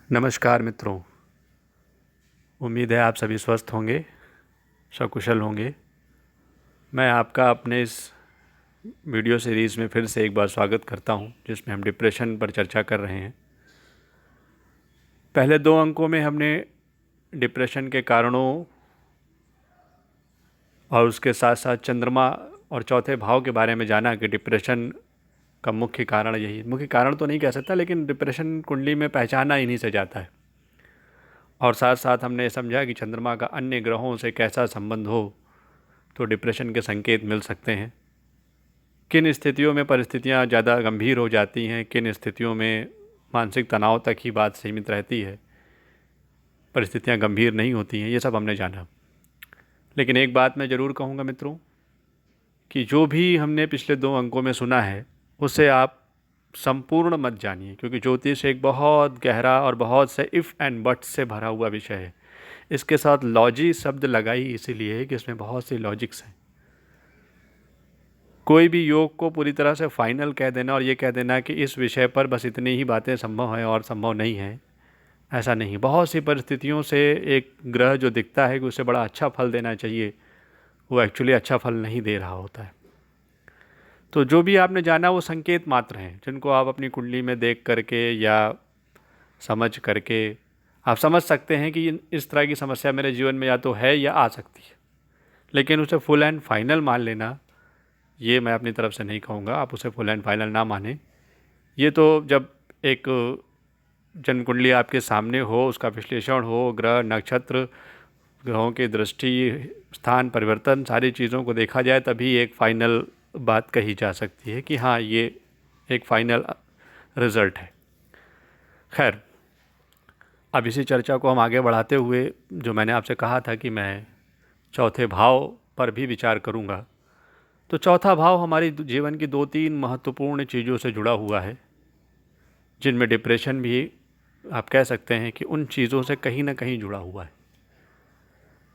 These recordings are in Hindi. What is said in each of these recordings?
नमस्कार मित्रों। उम्मीद है आप सभी स्वस्थ होंगे, सकुशल होंगे। मैं आपका अपने इस वीडियो सीरीज़ में फिर से एक बार स्वागत करता हूं, जिसमें हम डिप्रेशन पर चर्चा कर रहे हैं। पहले 2 अंकों में हमने डिप्रेशन के कारणों और उसके साथ साथ चंद्रमा और चौथे भाव के बारे में जाना कि डिप्रेशन का मुख्य कारण यही, मुख्य कारण तो नहीं कह सकता, लेकिन डिप्रेशन कुंडली में पहचाना इन्हीं से जाता है। और साथ साथ हमने समझा कि चंद्रमा का अन्य ग्रहों से कैसा संबंध हो तो डिप्रेशन के संकेत मिल सकते हैं। किन स्थितियों में परिस्थितियां ज़्यादा गंभीर हो जाती हैं, किन स्थितियों में मानसिक तनाव तक ही बात सीमित रहती है, परिस्थितियां गंभीर नहीं होती हैं, ये सब हमने जाना। लेकिन एक बात मैं ज़रूर कहूँगा मित्रों कि जो भी हमने पिछले 2 अंकों में सुना है उसे आप संपूर्ण मत जानिए, क्योंकि ज्योतिष एक बहुत गहरा और बहुत से इफ़ एंड बट्स से भरा हुआ विषय है। इसके साथ लॉजी शब्द लगाई इसीलिए है कि इसमें बहुत से लॉजिक्स हैं। कोई भी योग को पूरी तरह से फाइनल कह देना और ये कह देना कि इस विषय पर बस इतनी ही बातें संभव हैं और संभव नहीं है, ऐसा नहीं। बहुत सी परिस्थितियों से एक ग्रह जो दिखता है कि उसे बड़ा अच्छा फल देना चाहिए, वो एक्चुअली अच्छा फल नहीं दे रहा होता है। तो जो भी आपने जाना वो संकेत मात्र हैं, जिनको आप अपनी कुंडली में देख करके या समझ करके आप समझ सकते हैं कि इस तरह की समस्या मेरे जीवन में या तो है या आ सकती है। लेकिन उसे फुल एंड फाइनल मान लेना, ये मैं अपनी तरफ से नहीं कहूँगा। आप उसे फुल एंड फाइनल ना माने। ये तो जब एक जन्म कुंडली आपके सामने हो, उसका विश्लेषण हो, ग्रह नक्षत्र, ग्रहों की दृष्टि, स्थान परिवर्तन, सारी चीज़ों को देखा जाए, तभी एक फाइनल बात कही जा सकती है कि हाँ, ये एक फाइनल रिज़ल्ट है। खैर, अब इसी चर्चा को हम आगे बढ़ाते हुए, जो मैंने आपसे कहा था कि मैं चौथे भाव पर भी विचार करूँगा, तो चौथा भाव हमारी जीवन की 2-3 महत्वपूर्ण चीज़ों से जुड़ा हुआ है, जिनमें डिप्रेशन भी आप कह सकते हैं कि उन चीज़ों से कहीं ना कहीं जुड़ा हुआ है।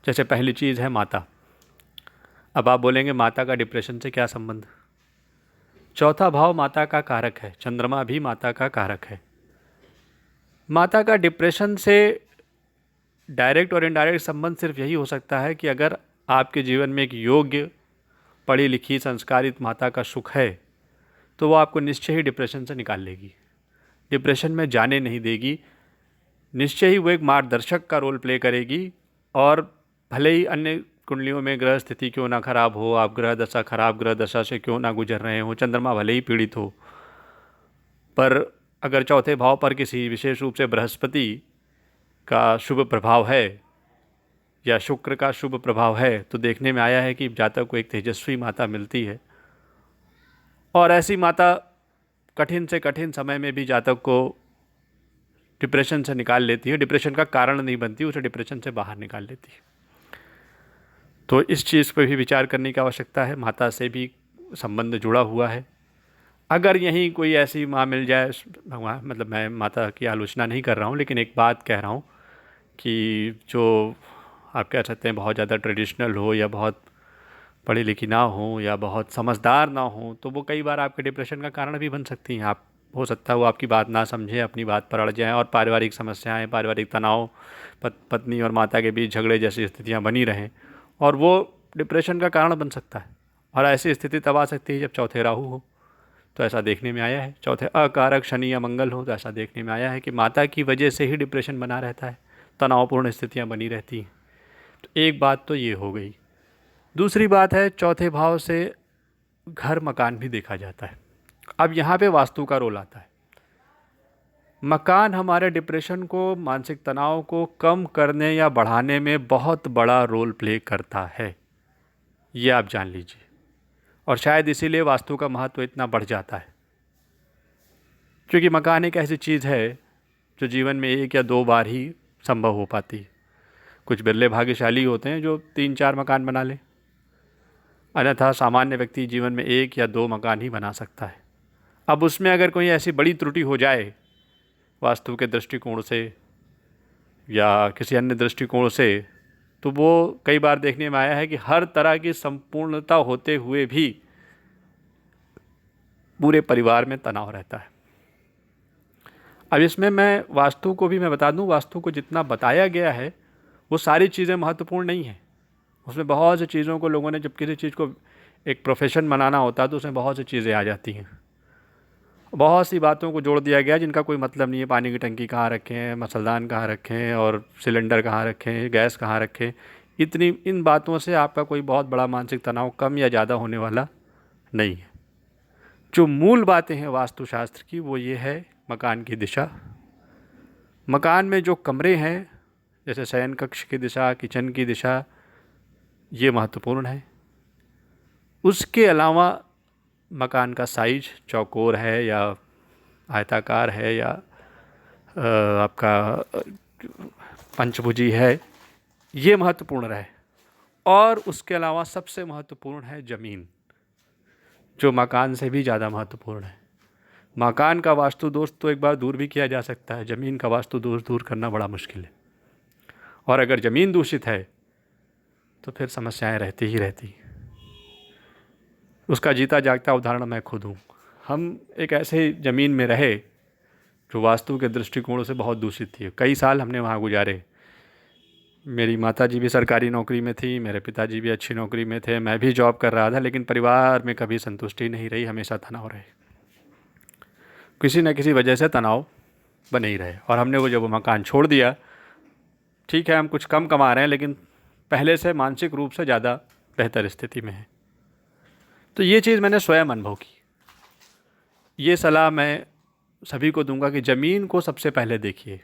जैसे पहली चीज़ है माता। अब आप बोलेंगे माता का डिप्रेशन से क्या संबंध? चौथा भाव माता का कारक है, चंद्रमा भी माता का कारक है। माता का डिप्रेशन से डायरेक्ट और इनडायरेक्ट संबंध सिर्फ यही हो सकता है कि अगर आपके जीवन में एक योग्य, पढ़ी लिखी, संस्कारित माता का सुख है, तो वो आपको निश्चय ही डिप्रेशन से निकाल लेगी, डिप्रेशन में जाने नहीं देगी। निश्चय ही वो एक मार्गदर्शक का रोल प्ले करेगी। और भले ही अन्य कुंडलियों में ग्रह स्थिति क्यों ना खराब हो, आप खराब ग्रह दशा से क्यों ना गुजर रहे हो, चंद्रमा भले ही पीड़ित हो, पर अगर चौथे भाव पर किसी विशेष रूप से बृहस्पति का शुभ प्रभाव है या शुक्र का शुभ प्रभाव है, तो देखने में आया है कि जातक को एक तेजस्वी माता मिलती है। और ऐसी माता कठिन से कठिन समय में भी जातक को डिप्रेशन से निकाल लेती है। डिप्रेशन का कारण नहीं बनती, उसे डिप्रेशन से बाहर निकाल लेती है। तो इस चीज़ पर भी विचार करने की आवश्यकता है। माता से भी संबंध जुड़ा हुआ है। अगर यहीं कोई ऐसी माँ मिल जाए, भगवान, मतलब मैं माता की आलोचना नहीं कर रहा हूँ, लेकिन एक बात कह रहा हूँ कि जो आप कह सकते हैं बहुत ज़्यादा ट्रेडिशनल हो या बहुत पढ़ी लिखी ना हो या बहुत समझदार ना हो, तो वो कई बार आपके डिप्रेशन का कारण भी बन सकती हैं। आप, हो सकता है वो आपकी बात ना समझें, अपनी बात पर अड़ जाएं और पारिवारिक समस्याएं, पारिवारिक तनाव, पत्नी और माता के बीच झगड़े जैसी स्थितियां बनी रहें, और वो डिप्रेशन का कारण बन सकता है। और ऐसी स्थिति तब आ सकती है जब चौथे राहु हो, तो ऐसा देखने में आया है। चौथे अकारक शनि या मंगल हो, तो ऐसा देखने में आया है कि माता की वजह से ही डिप्रेशन बना रहता है, तनावपूर्ण स्थितियाँ बनी रहती हैं। तो एक बात तो ये हो गई। दूसरी बात है, चौथे भाव से घर मकान भी देखा जाता है। अब यहाँ पे वास्तु का रोल आता है। मकान हमारे डिप्रेशन को, मानसिक तनाव को कम करने या बढ़ाने में बहुत बड़ा रोल प्ले करता है, ये आप जान लीजिए। और शायद इसीलिए वास्तु का महत्व इतना बढ़ जाता है, क्योंकि मकान एक ऐसी चीज़ है जो जीवन में 1 या 2 बार ही संभव हो पाती है। कुछ बिरले भाग्यशाली होते हैं जो 3-4 मकान बना लें, अन्यथा सामान्य व्यक्ति जीवन में 1 या 2 मकान ही बना सकता है। अब उसमें अगर कोई ऐसी बड़ी त्रुटि हो जाए वास्तु के दृष्टिकोण से या किसी अन्य दृष्टिकोण से, तो वो कई बार देखने में आया है कि हर तरह की संपूर्णता होते हुए भी पूरे परिवार में तनाव रहता है। अब इसमें मैं वास्तु को भी मैं बता दूं, वास्तु को जितना बताया गया है वो सारी चीज़ें महत्वपूर्ण नहीं हैं। उसमें बहुत सी चीज़ों को लोगों ने, जब किसी चीज़ को एक प्रोफेशन बनाना होता है तो उसमें बहुत सी चीज़ें आ जाती हैं। बहुत सी बातों को जोड़ दिया गया जिनका कोई मतलब नहीं है। पानी की टंकी कहाँ रखें, मसलदान कहाँ रखें, और सिलेंडर कहाँ रखें, गैस कहाँ रखें, इन बातों से आपका कोई बहुत बड़ा मानसिक तनाव कम या ज़्यादा होने वाला नहीं है। जो मूल बातें हैं वास्तुशास्त्र की वो ये है, मकान की दिशा, मकान में जो कमरे हैं जैसे शयन कक्ष की दिशा, किचन की दिशा, ये महत्वपूर्ण है। उसके अलावा मकान का साइज चौकोर है या आयताकार है या आपका पंचभुजी है, ये महत्वपूर्ण रहे। और उसके अलावा सबसे महत्वपूर्ण है ज़मीन, जो मकान से भी ज़्यादा महत्वपूर्ण है। मकान का वास्तु दोष तो एक बार दूर भी किया जा सकता है, ज़मीन का वास्तु दोष दूर करना बड़ा मुश्किल है। और अगर ज़मीन दूषित है तो फिर समस्याएं रहती ही रहती। उसका जीता जागता उदाहरण मैं खुद हूँ। हम एक ऐसे ज़मीन में रहे जो वास्तु के दृष्टिकोण से बहुत दूषित थी। कई साल हमने वहाँ गुजारे। मेरी माताजी भी सरकारी नौकरी में थी, मेरे पिताजी भी अच्छी नौकरी में थे, मैं भी जॉब कर रहा था, लेकिन परिवार में कभी संतुष्टि नहीं रही, हमेशा तनाव रहे। किसी न किसी वजह से तनाव बने ही रहे। और हमने वो जब वो मकान छोड़ दिया, ठीक है हम कुछ कम कमा रहे हैं लेकिन पहले से मानसिक रूप से ज़्यादा बेहतर स्थिति में है। तो ये चीज़ मैंने स्वयं अनुभव की। ये सलाह मैं सभी को दूंगा कि ज़मीन को सबसे पहले देखिए।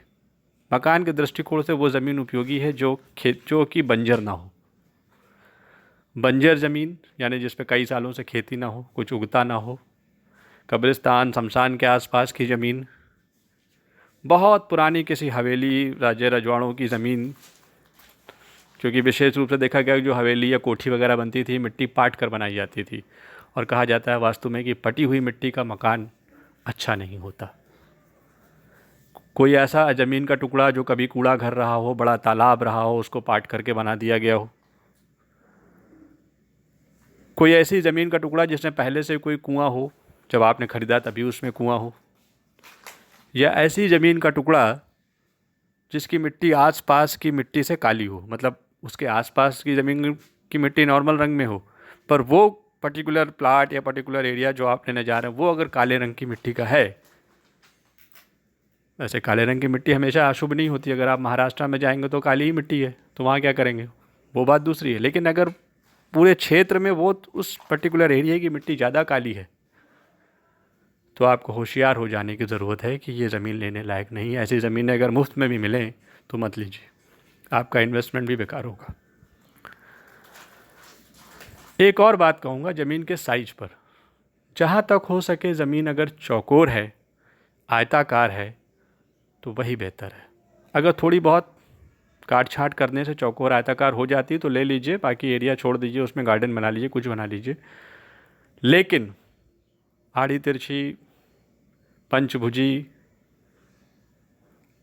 मकान के दृष्टिकोण से वो ज़मीन उपयोगी है जो कि बंजर ना हो। बंजर ज़मीन यानी जिस पे कई सालों से खेती ना हो, कुछ उगता ना हो, कब्रिस्तान शमशान के आसपास की ज़मीन, बहुत पुरानी किसी हवेली राजे रजवाड़ों की ज़मीन, क्योंकि विशेष रूप से देखा गया जो हवेली या कोठी वगैरह बनती थी मिट्टी पाट कर बनाई जाती थी। और कहा जाता है वास्तु में कि पटी हुई मिट्टी का मकान अच्छा नहीं होता। कोई ऐसा ज़मीन का टुकड़ा जो कभी कूड़ा घर रहा हो, बड़ा तालाब रहा हो, उसको पाट करके बना दिया गया हो। कोई ऐसी ज़मीन का टुकड़ा जिसमें पहले से कोई कुआं हो, जब आपने ख़रीदा तभी उसमें कुआं हो। या ऐसी ज़मीन का टुकड़ा जिसकी मिट्टी आसपास की मिट्टी से काली हो, मतलब उसके आसपास की ज़मीन की मिट्टी नॉर्मल रंग में हो, पर वो पर्टिकुलर प्लाट या पर्टिकुलर एरिया जो आप लेने जा रहे हैं वो अगर काले रंग की मिट्टी का है। वैसे काले रंग की मिट्टी हमेशा अशुभ नहीं होती। अगर आप महाराष्ट्र में जाएंगे तो काली ही मिट्टी है, तो वहाँ क्या करेंगे, वो बात दूसरी है। लेकिन अगर पूरे क्षेत्र में वो उस पर्टिकुलर एरिया की मिट्टी ज़्यादा काली है तो आपको होशियार हो जाने की ज़रूरत है कि ये ज़मीन लेने लायक नहीं है। ऐसी ज़मीनें अगर मुफ्त में भी मिलें तो मत लीजिए, आपका इन्वेस्टमेंट भी बेकार होगा। एक और बात कहूँगा ज़मीन के साइज पर। जहाँ तक हो सके ज़मीन अगर चौकोर है, आयताकार है तो वही बेहतर है। अगर थोड़ी बहुत काट छाँट करने से चौकोर आयताकार हो जाती है तो ले लीजिए, बाकी एरिया छोड़ दीजिए, उसमें गार्डन बना लीजिए, कुछ बना लीजिए। लेकिन आड़ी तिरछी पंचभुजी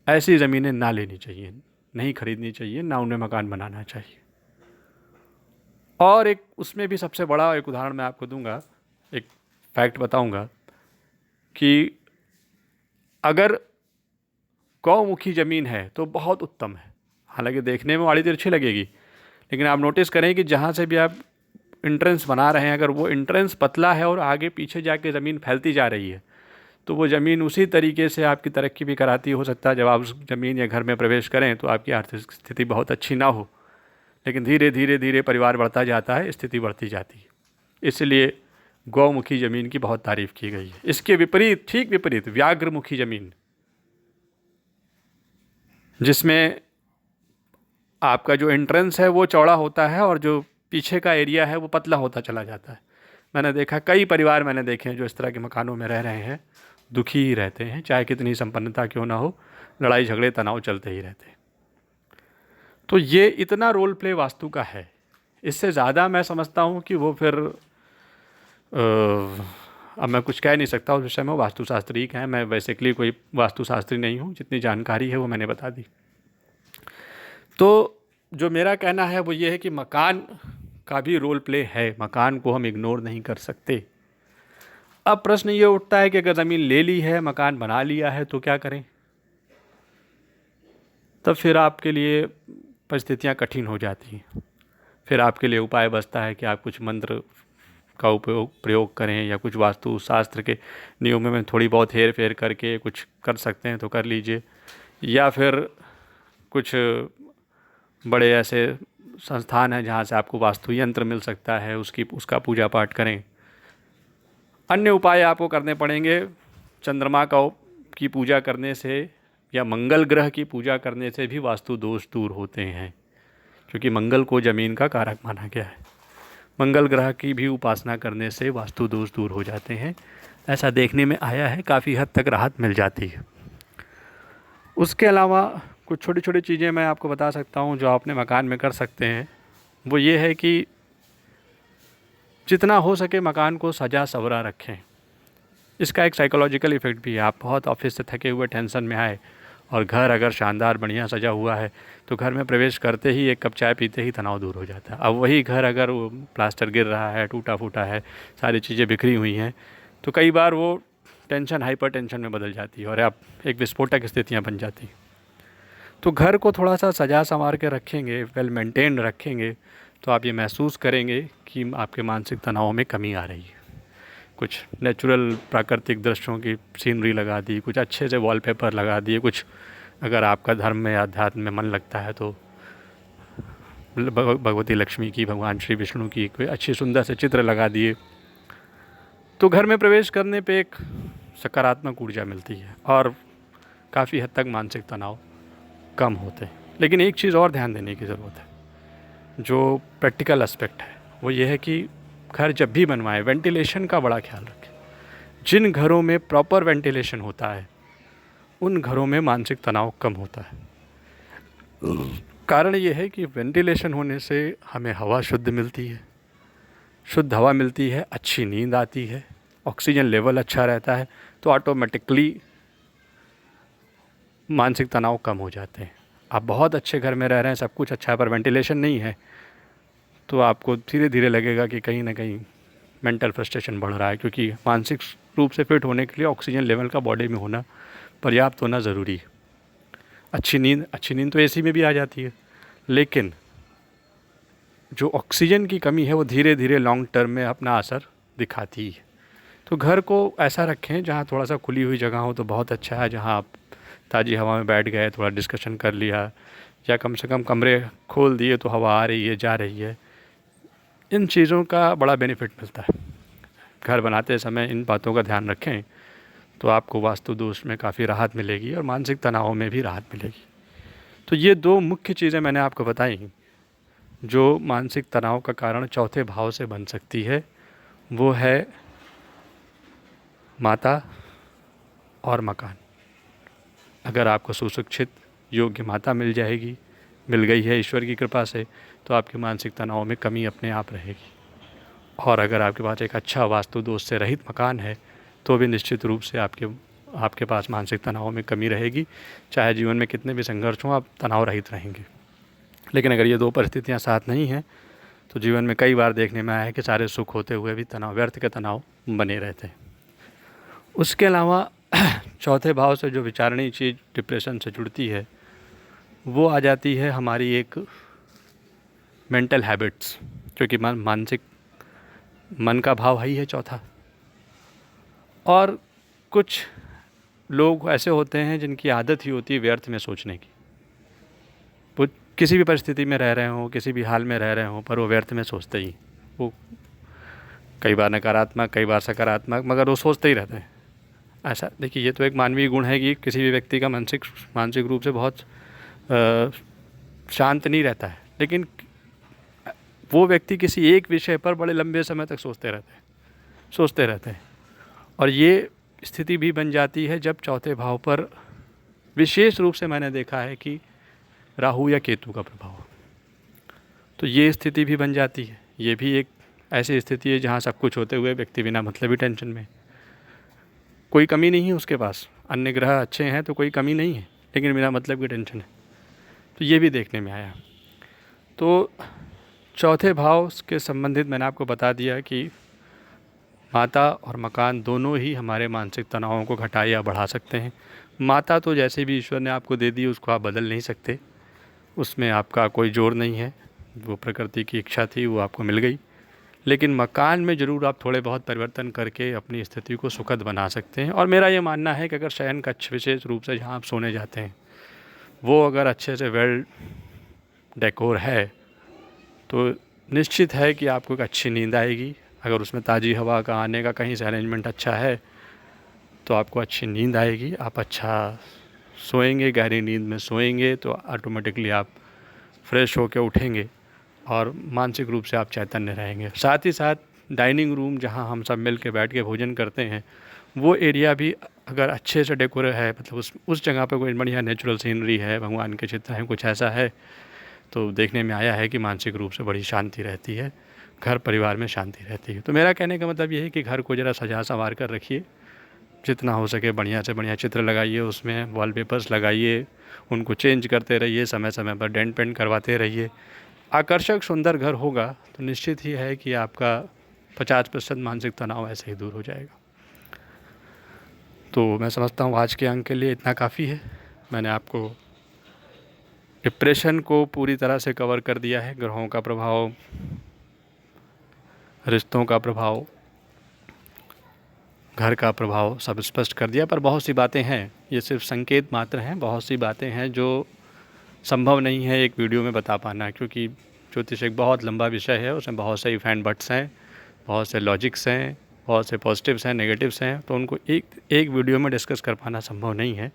ऐसी ज़मीनें ना लेनी चाहिए, नहीं खरीदनी चाहिए, ना उन्हें मकान बनाना चाहिए। और एक उसमें भी सबसे बड़ा एक उदाहरण मैं आपको दूंगा, एक फैक्ट बताऊंगा कि अगर गौमुखी ज़मीन है तो बहुत उत्तम है। हालांकि देखने में आड़ी तिरछी लगेगी, लेकिन आप नोटिस करें कि जहाँ से भी आप इंट्रेंस बना रहे हैं, अगर वो इंट्रेंस पतला है और आगे पीछे जाके ज़मीन फैलती जा रही है तो वो ज़मीन उसी तरीके से आपकी तरक्की भी कराती। हो सकता है जब आप उस ज़मीन या घर में प्रवेश करें तो आपकी आर्थिक स्थिति बहुत अच्छी ना हो, लेकिन धीरे धीरे धीरे परिवार बढ़ता जाता है, स्थिति बढ़ती जाती है। इसलिए गौमुखी ज़मीन की बहुत तारीफ़ की गई है। इसके विपरीत, ठीक विपरीत, व्याघ्रमुखी ज़मीन, जिसमें आपका जो एंट्रेंस है वो चौड़ा होता है और जो पीछे का एरिया है वो पतला होता चला जाता है। मैंने देखा, कई परिवार मैंने देखे हैं जो इस तरह के मकानों में रह रहे हैं, दुखी ही रहते हैं, चाहे कितनी संपन्नता क्यों ना हो, लड़ाई झगड़े तनाव चलते ही रहते हैं। तो ये इतना रोल प्ले वास्तु का है। इससे ज़्यादा मैं समझता हूँ कि वो फिर अब मैं कुछ कह नहीं सकता उस विषय में, वास्तुशास्त्री हैं, मैं बेसिकली कोई वास्तुशास्त्री नहीं हूँ, जितनी जानकारी है वो मैंने बता दी। तो जो मेरा कहना है वो ये है कि मकान का भी रोल प्ले है, मकान को हम इग्नोर नहीं कर सकते। अब प्रश्न ये उठता है कि अगर ज़मीन ले ली है, मकान बना लिया है तो क्या करें। तब फिर आपके लिए परिस्थितियाँ कठिन हो जाती हैं। फिर आपके लिए उपाय बचता है कि आप कुछ मंत्र का प्रयोग करें या कुछ वास्तु शास्त्र के नियमों में थोड़ी बहुत हेर फेर करके कुछ कर सकते हैं तो कर लीजिए, या फिर कुछ बड़े ऐसे संस्थान हैं जहाँ से आपको वास्तु यंत्र मिल सकता है, उसका पूजा पाठ करें। अन्य उपाय आपको करने पड़ेंगे। चंद्रमा की पूजा करने से या मंगल ग्रह की पूजा करने से भी वास्तु दोष दूर होते हैं, क्योंकि मंगल को जमीन का कारक माना गया है। मंगल ग्रह की भी उपासना करने से वास्तु दोष दूर हो जाते हैं, ऐसा देखने में आया है। काफ़ी हद तक राहत मिल जाती है। उसके अलावा कुछ छोटी छोटी चीज़ें मैं आपको बता सकता हूँ जो अपने मकान में कर सकते हैं। वो ये है कि जितना हो सके मकान को सजा सवरा रखें। इसका एक साइकोलॉजिकल इफ़ेक्ट भी है। आप बहुत ऑफिस से थके हुए टेंशन में आए और घर अगर शानदार बढ़िया सजा हुआ है तो घर में प्रवेश करते ही एक कप चाय पीते ही तनाव दूर हो जाता है। अब वही घर अगर वो प्लास्टर गिर रहा है, टूटा फूटा है, सारी चीज़ें बिखरी हुई हैं, तो कई बार वो टेंशन हाइपर टेंशन में बदल जाती है और आप एक विस्फोटक स्थितियाँ बन जाती। तो घर को थोड़ा सा सजा संवार के रखेंगे, वेल मेंटेन रखेंगे, तो आप ये महसूस करेंगे कि आपके मानसिक तनाव में कमी आ रही है। कुछ नेचुरल प्राकृतिक दृश्यों की सीनरी लगा दी, कुछ अच्छे से वॉलपेपर लगा दिए, कुछ अगर आपका धर्म में अध्यात्म में मन लगता है तो भगवती लक्ष्मी की, भगवान श्री विष्णु की कोई अच्छी सुंदर से चित्र लगा दिए, तो घर में प्रवेश करने पे एक सकारात्मक ऊर्जा मिलती है और काफ़ी हद तक मानसिक तनाव कम होते हैं। लेकिन एक चीज़ और ध्यान देने की ज़रूरत है, जो प्रैक्टिकल एस्पेक्ट है, वो ये है कि घर जब भी बनवाएं वेंटिलेशन का बड़ा ख्याल रखें। जिन घरों में प्रॉपर वेंटिलेशन होता है उन घरों में मानसिक तनाव कम होता है। कारण ये है कि वेंटिलेशन होने से हमें हवा शुद्ध मिलती है, शुद्ध हवा मिलती है, अच्छी नींद आती है, ऑक्सीजन लेवल अच्छा रहता है, तो ऑटोमेटिकली मानसिक तनाव कम हो जाते हैं। आप बहुत अच्छे घर में रह रहे हैं, सब कुछ अच्छा है, पर वेंटिलेशन नहीं है, तो आपको धीरे धीरे लगेगा कि कहीं ना कहीं मेंटल फ्रस्ट्रेशन बढ़ रहा है, क्योंकि मानसिक रूप से फिट होने के लिए ऑक्सीजन लेवल का बॉडी में होना पर्याप्त होना ज़रूरी है। अच्छी नींद तो एसी में भी आ जाती है, लेकिन जो ऑक्सीजन की कमी है वो धीरे धीरे लॉन्ग टर्म में अपना असर दिखाती है। तो घर को ऐसा रखें जहाँ थोड़ा सा खुली हुई जगह हो तो बहुत अच्छा है, जहाँ आप ताज़ी हवा में बैठ गए, थोड़ा डिस्कशन कर लिया, या कम से कम कमरे खोल दिए तो हवा आ रही है, जा रही है। इन चीज़ों का बड़ा बेनिफिट मिलता है। घर बनाते समय इन बातों का ध्यान रखें तो आपको वास्तु दोष में काफ़ी राहत मिलेगी और मानसिक तनाव में भी राहत मिलेगी। तो ये दो मुख्य चीज़ें मैंने आपको बताई जो मानसिक तनाव का कारण चौथे भाव से बन सकती है। वो है माता और मकान। अगर आपको सुशिक्षित योग्य माता मिल गई है ईश्वर की कृपा से, तो आपके मानसिक तनाव में कमी अपने आप रहेगी। और अगर आपके पास एक अच्छा वास्तु दोष से रहित मकान है तो भी निश्चित रूप से आपके पास मानसिक तनाव में कमी रहेगी। चाहे जीवन में कितने भी संघर्ष हों, आप तनाव रहित रहेंगे। लेकिन अगर ये दो परिस्थितियाँ साथ नहीं हैं तो जीवन में कई बार देखने में आया है कि सारे सुख होते हुए भी व्यर्थ के तनाव बने रहते हैं। उसके अलावा चौथे भाव से जो विचारणीय चीज़ डिप्रेशन से जुड़ती है वो आ जाती है हमारी एक मेंटल हैबिट्स, क्योंकि मानसिक मन का भाव ही है चौथा। और कुछ लोग ऐसे होते हैं जिनकी आदत ही होती है व्यर्थ में सोचने की। वो किसी भी परिस्थिति में रह रहे हों, किसी भी हाल में रह रहे हों, पर वो व्यर्थ में सोचते ही, वो कई बार नकारात्मक, कई बार सकारात्मक, मगर वो सोचते ही रहते हैं। ऐसा देखिए, ये तो एक मानवीय गुण है कि किसी भी व्यक्ति का मानसिक रूप से बहुत शांत नहीं रहता है, लेकिन वो व्यक्ति किसी एक विषय पर बड़े लंबे समय तक सोचते रहते हैं। और ये स्थिति भी बन जाती है जब चौथे भाव पर विशेष रूप से मैंने देखा है कि राहु या केतु का प्रभाव, तो ये स्थिति भी बन जाती है। ये भी एक ऐसी स्थिति है जहाँ सब कुछ होते हुए व्यक्ति बिना मतलब ही टेंशन में, कोई कमी नहीं है उसके पास, अन्य ग्रह अच्छे हैं तो कोई कमी नहीं है, लेकिन बिना मतलब की टेंशन है। तो ये भी देखने में आया। तो चौथे भाव के संबंधित मैंने आपको बता दिया कि माता और मकान दोनों ही हमारे मानसिक तनावों को घटा या बढ़ा सकते हैं। माता तो जैसे भी ईश्वर ने आपको दे दी उसको आप बदल नहीं सकते, उसमें आपका कोई जोर नहीं है, वो प्रकृति की इच्छा थी, वो आपको मिल गई। लेकिन मकान में ज़रूर आप थोड़े बहुत परिवर्तन करके अपनी स्थिति को सुखद बना सकते हैं। और मेरा ये मानना है कि अगर शयन कक्ष विशेष रूप से जहाँ आप सोने जाते हैं वो अगर अच्छे से वेल डेकोर है तो निश्चित है कि आपको एक अच्छी नींद आएगी। अगर उसमें ताज़ी हवा का आने का कहीं से अरेंजमेंट अच्छा है तो आपको अच्छी नींद आएगी, आप अच्छा सोएंगे, गहरी नींद में सोएंगे तो ऑटोमेटिकली आप फ्रेश होकर उठेंगे और मानसिक रूप से आप चैतन्य रहेंगे। साथ ही साथ डाइनिंग रूम जहां हम सब मिल के बैठ के भोजन करते हैं वो एरिया भी अगर अच्छे से डेकोरेट है, मतलब उस जगह पे कोई बढ़िया नेचुरल सीनरी है, भगवान के चित्र हैं, कुछ ऐसा है तो देखने में आया है कि मानसिक रूप से बड़ी शांति रहती है, घर परिवार में शांति रहती है। तो मेरा कहने का मतलब ये है कि घर को ज़रा सजा संवार कर रखिए, जितना हो सके बढ़िया से बढ़िया चित्र लगाइए, उसमें वॉलपेपर्स लगाइए, उनको चेंज करते रहिए, समय समय पर डेंट पेंट करवाते रहिए। आकर्षक सुंदर घर होगा तो निश्चित ही है कि आपका 50% मानसिक तनाव ऐसे ही दूर हो जाएगा। तो मैं समझता हूँ आज के अंक के लिए इतना काफ़ी है। मैंने आपको डिप्रेशन को पूरी तरह से कवर कर दिया है, ग्रहों का प्रभाव, रिश्तों का प्रभाव, घर का प्रभाव सब स्पष्ट कर दिया। पर बहुत सी बातें हैं, ये सिर्फ संकेत मात्र हैं, बहुत सी बातें हैं जो संभव नहीं है एक वीडियो में बता पाना, क्योंकि ज्योतिष एक बहुत लंबा विषय है, उसमें बहुत से इफ एंड बट्स हैं, बहुत से लॉजिक्स हैं, बहुत से पॉजिटिव्स हैं, नेगेटिव्स हैं, तो उनको एक वीडियो में डिस्कस कर पाना संभव नहीं है।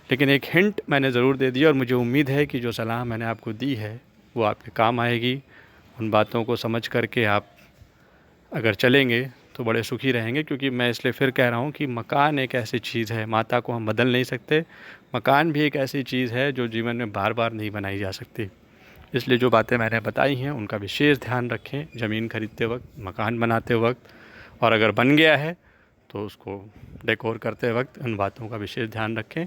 लेकिन एक हिंट मैंने ज़रूर दे दिया और मुझे उम्मीद है कि जो सलाह मैंने आपको दी है वो आपके काम आएगी। उन बातों को समझ करके आप अगर चलेंगे तो बड़े सुखी रहेंगे, क्योंकि मैं इसलिए फिर कह रहा हूँ कि मकान एक ऐसी चीज़ है, माता को हम बदल नहीं सकते, मकान भी एक ऐसी चीज़ है जो जीवन में बार बार नहीं बनाई जा सकती। इसलिए जो बातें मैंने बताई हैं उनका विशेष ध्यान रखें ज़मीन खरीदते वक्त, मकान बनाते वक्त, और अगर बन गया है तो उसको डेकोर करते वक्त उन बातों का विशेष ध्यान रखें।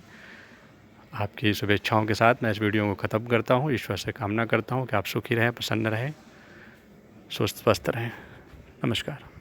आपकी शुभेच्छाओं के साथ मैं इस वीडियो को ख़त्म करता हूँ। ईश्वर से कामना करता हूँ कि आप सुखी रहें, प्रसन्न रहें, स्वस्थ रहें। नमस्कार।